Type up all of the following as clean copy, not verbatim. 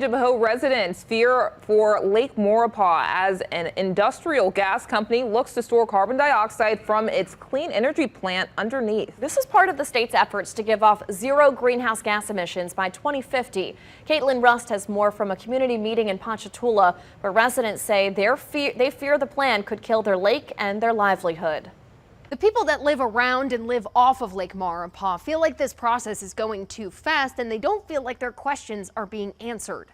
Tangipahoa residents fear for Lake Maurepas as an industrial gas company looks to store carbon dioxide from its clean energy plant underneath. This is part of the state's efforts to give off zero greenhouse gas emissions by 2050. Caitlin Rust has more from a community meeting in Ponchatoula, where residents say they fear the plan could kill their lake and their livelihood. The people that live around and live off of Lake Maurepas feel like this process is going too fast, and they don't feel like their questions are being answered.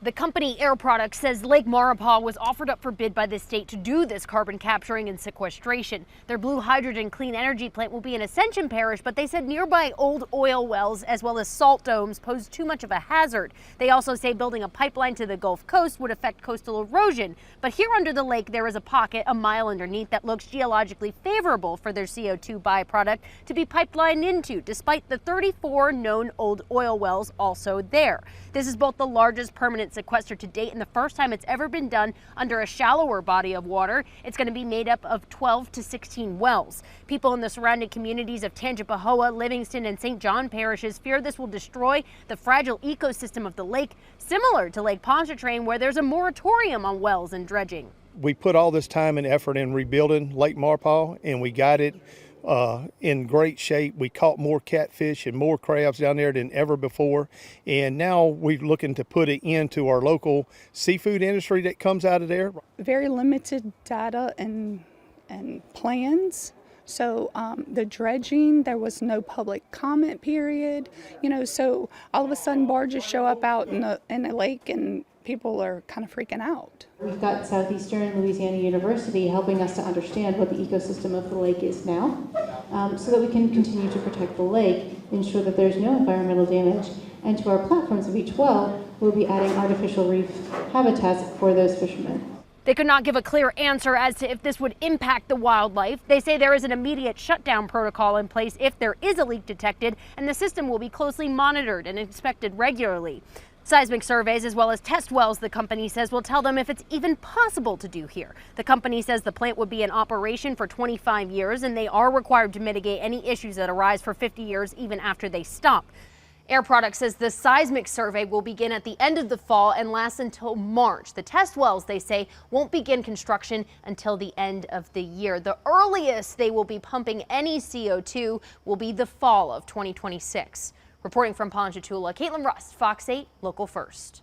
The company Air Products says Lake Maurepas was offered up for bid by the state to do this carbon capturing and sequestration. Their blue hydrogen clean energy plant will be in Ascension Parish, but they said nearby old oil wells as well as salt domes pose too much of a hazard. They also say building a pipeline to the Gulf Coast would affect coastal erosion. But here under the lake, there is a pocket a mile underneath that looks geologically favorable for their CO2 byproduct to be pipelined into, despite the 34 known old oil wells also there. This is both the largest permanent sequester to date and the first time it's ever been done under a shallower body of water. It's going to be made up of 12 to 16 wells. People in the surrounding communities of Tangipahoa, Livingston, and St. John parishes fear this will destroy the fragile ecosystem of the lake, similar to Lake Pontchartrain, where there's a moratorium on wells and dredging. We put all this time and effort in rebuilding Lake Maurepas, and we got it in great shape. We caught more catfish and more crabs down there than ever before, and now we're looking to put it into our local seafood industry that comes out of there. Very limited data and plans. So the dredging, there was no public comment period, so all of a sudden barges show up out in the lake and people are kind of freaking out. We've got Southeastern Louisiana University helping us to understand what the ecosystem of the lake is now, so that we can continue to protect the lake, ensure that there's no environmental damage, and to our platforms of each well, we'll be adding artificial reef habitats for those fishermen. They could not give a clear answer as to if this would impact the wildlife. They say there is an immediate shutdown protocol in place if there is a leak detected, and the system will be closely monitored and inspected regularly. Seismic surveys as well as test wells, the company says, will tell them if it's even possible to do here. The company says the plant would be in operation for 25 years, and they are required to mitigate any issues that arise for 50 years even after they stop. Air Products says the seismic survey will begin at the end of the fall and last until March. The test wells, they say, won't begin construction until the end of the year. The earliest they will be pumping any CO2 will be the fall of 2026. Reporting from Ponchatoula, Caitlin Rust, Fox 8 Local First.